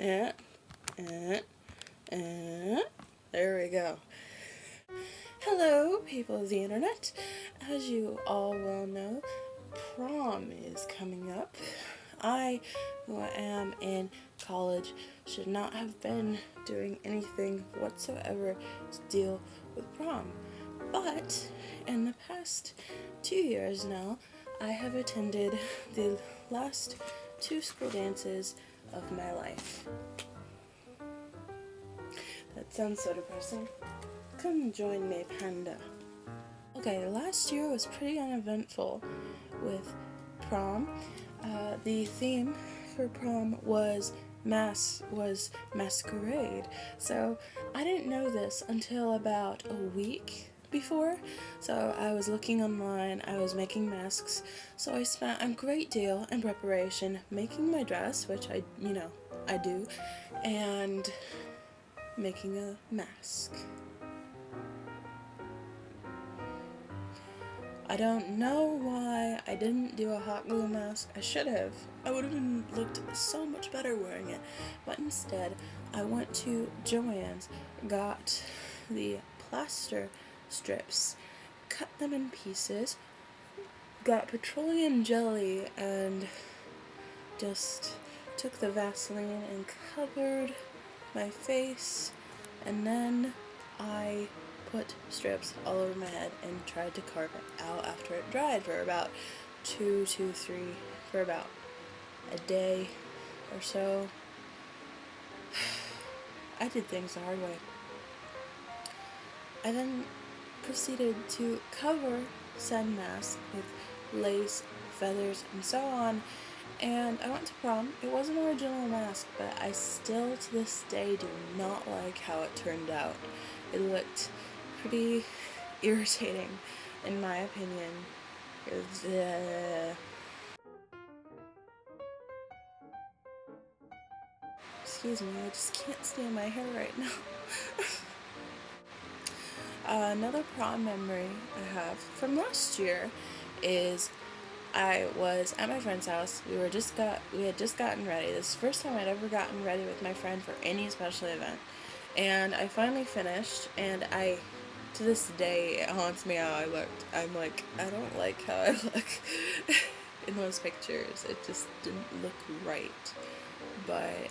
Eh, eh, eh. There we go. Hello, people of the internet. As you all well know, prom is coming up. I, who am in college, should not have been doing anything whatsoever to deal with prom. But in the past 2 years now, I have attended the last 2 school dances of my life. That sounds so depressing. Come join me, Panda. Okay, last year was pretty uneventful with prom. The theme for prom was masquerade. So I didn't know this until about a week before. So I was looking online, I was making masks. So I spent a great deal in preparation making my dress, which I do, and making a mask. I don't know why I didn't do a hot glue mask. I should have. I would have looked so much better wearing it. But instead, I went to Joann's, got the plaster strips, cut them in pieces, got petroleum jelly, and just took the Vaseline and covered my face, and then I put strips all over my head and tried to carve it out after it dried for about for about a day or so. I did things the hard way. I then proceeded to cover said mask with lace, feathers, and so on, and I went to prom. It was an original mask, but I still to this day do not like how it turned out. It looked pretty irritating, in my opinion. It was, excuse me, I just can't stand my hair right now. Another prom memory I have from last year is I was at my friend's house. We had just gotten ready. This is the first time I'd ever gotten ready with my friend for any special event. And I finally finished, and to this day, it haunts me how I looked. I'm like, I don't like how I look in those pictures. It just didn't look right. But,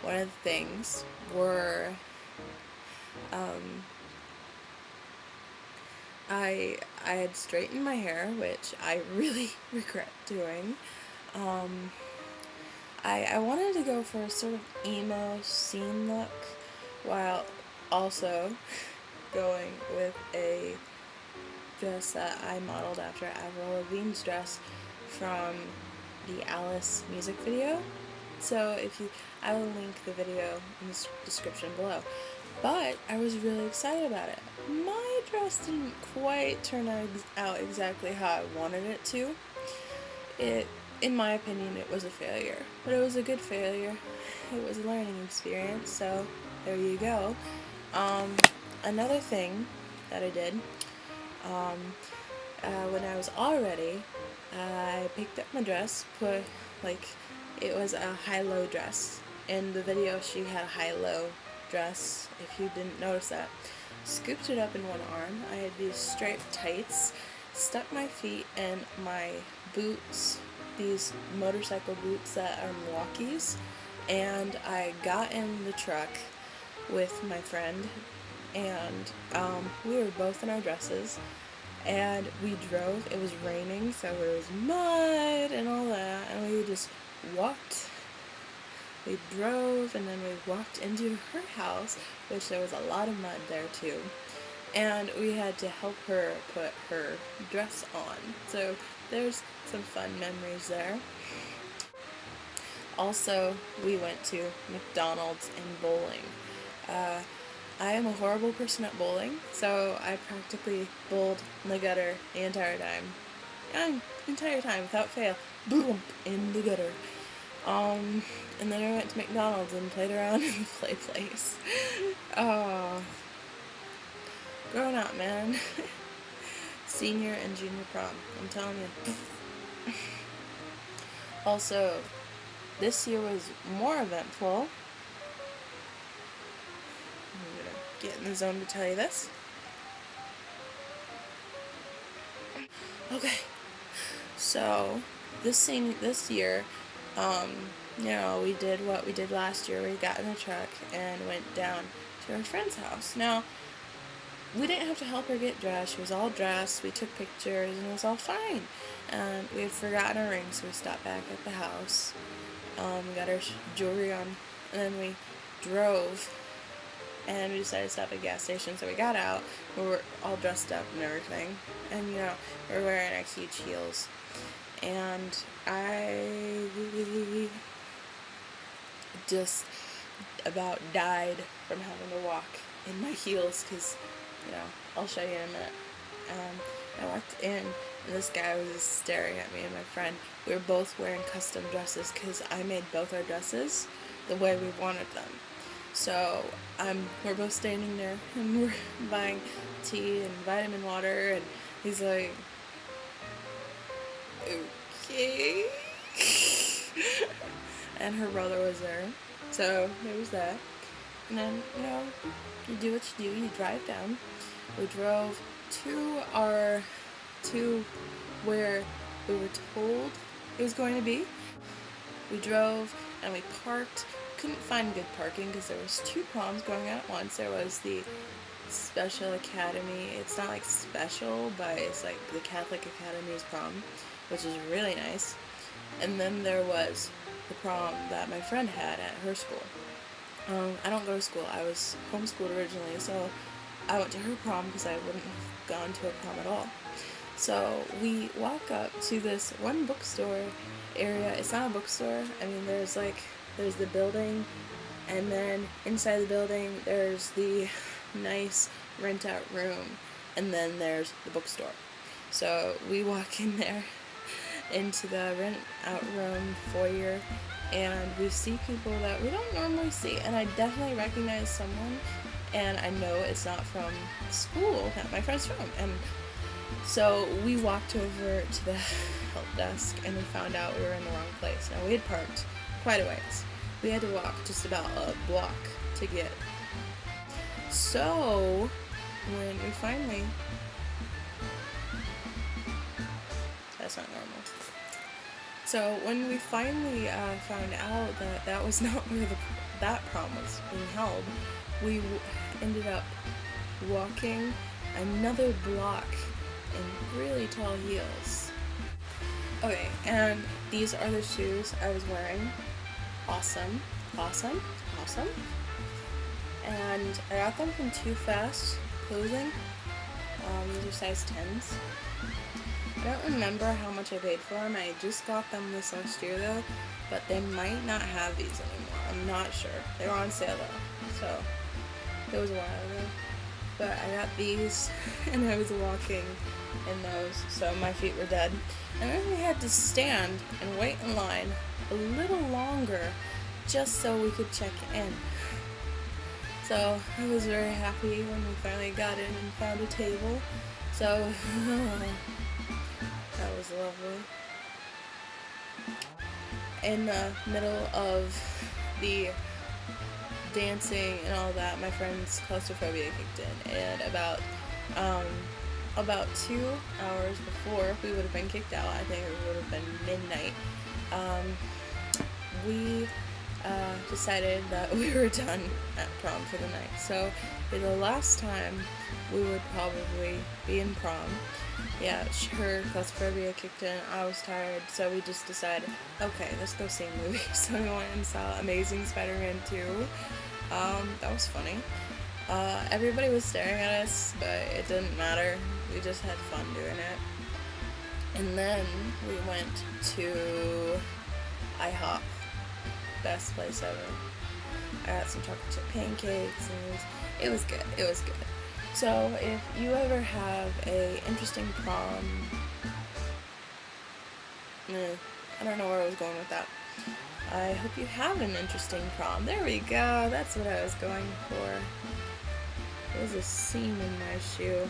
one of the things were, I had straightened my hair, which I really regret doing. I wanted to go for a sort of emo scene look, while also going with a dress that I modeled after Avril Lavigne's dress from the Alice music video. So I will link the video in the description below. But I was really excited about it. My dress didn't quite turn out exactly how I wanted it to. In my opinion, it was a failure. But it was a good failure. It was a learning experience, so there you go. Another thing that I did, when I was all ready, I picked up my dress, it was a high-low dress. In the video, she had a high-low dress, if you didn't notice that. Scooped it up in one arm. I had these striped tights, stuck my feet in my boots, these motorcycle boots that are Milwaukee's, and I got in the truck with my friend, and we were both in our dresses, and we drove. It was raining, so there was mud and all that, and we just walked. We drove, and then we walked into her house, which there was a lot of mud there too, and we had to help her put her dress on. So there's some fun memories there. Also, we went to McDonald's and bowling. I am a horrible person at bowling, so I practically bowled in the gutter the entire time, without fail. Boom! In the gutter. And then I went to McDonald's and played around in the play place. Oh, growing up, man. Senior and junior prom, I'm telling you. Also, this year was more eventful. I'm gonna get in the zone to tell you this. Okay, so this year, we did what we did last year. We got in a truck and went down to our friend's house. Now, we didn't have to help her get dressed. She was all dressed. We took pictures, and it was all fine. And we had forgotten our rings, so we stopped back at the house. We got our jewelry on, and then we drove. And we decided to stop at a gas station, so we got out. We were all dressed up and everything. And, we were wearing our huge heels. And I just about died from having to walk in my heels, because, I'll show you in a minute. I walked in, and this guy was just staring at me and my friend. We were both wearing custom dresses, because I made both our dresses the way we wanted them. So we're both standing there, and we're buying tea and vitamin water, and he's like, okay. And her brother was there, so there was that. And then, you do what you do, you drive down. We drove to where we were told it was going to be. We drove and we parked. Couldn't find good parking because there was 2 proms going on at once. There was the Special Academy. It's not like special, but it's like the Catholic Academy's prom, which is really nice. And then there was the prom that my friend had at her school. I don't go to school. I was homeschooled originally, so I went to her prom because I wouldn't have gone to a prom at all. So we walk up to this one bookstore area. It's not a bookstore. I mean, there's the building, and then inside the building there's the nice rent-out room, and then there's the bookstore. So we walk in there into the rent-out room foyer, and we see people that we don't normally see, and I definitely recognize someone, and I know it's not from school that my friend's from. And so we walked over to the help desk, and we found out we were in the wrong place. Now, we had parked quite a ways. We had to walk just about a block to get. So when we finally, that's not normal. So when we finally found out that that was not where that prom was being held, we ended up walking another block in really tall heels. Okay, and these are the shoes I was wearing. Awesome. And I got them from Too Fast Clothing. These are size 10s. I don't remember how much I paid for them. I just got them this last year though, but they might not have these anymore. I'm not sure. They were on sale though, so it was a while ago. But I got these, and I was walking in those, so my feet were dead. And then we had to stand and wait in line a little longer just so we could check in. So I was very happy when we finally got in and found a table. So that was lovely. In the middle of the dancing and all that, my friend's claustrophobia kicked in, and about 2 hours before we would have been kicked out, I think it would have been midnight, we decided that we were done at prom for the night. So for the last time we would probably be in prom. Yeah, her claustrophobia kicked in, I was tired, so we just decided, okay, let's go see a movie. So we went and saw Amazing Spider-Man 2. That was funny. Everybody was staring at us, but it didn't matter. We just had fun doing it. And then we went to IHOP. Best place ever. I got some chocolate chip pancakes, and it was good. It was good. So if you ever have a interesting prom, I don't know where I was going with that. I hope you have an interesting prom. There we go. That's what I was going for. There's a seam in my shoe.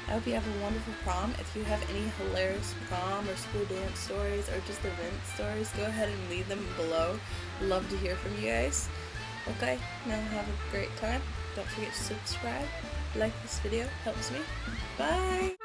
I hope you have a wonderful prom. If you have any hilarious prom or school dance stories or just event stories, go ahead and leave them below. Love to hear from you guys. Okay, now have a great time. Don't forget to subscribe. Like this video, helps me. Bye!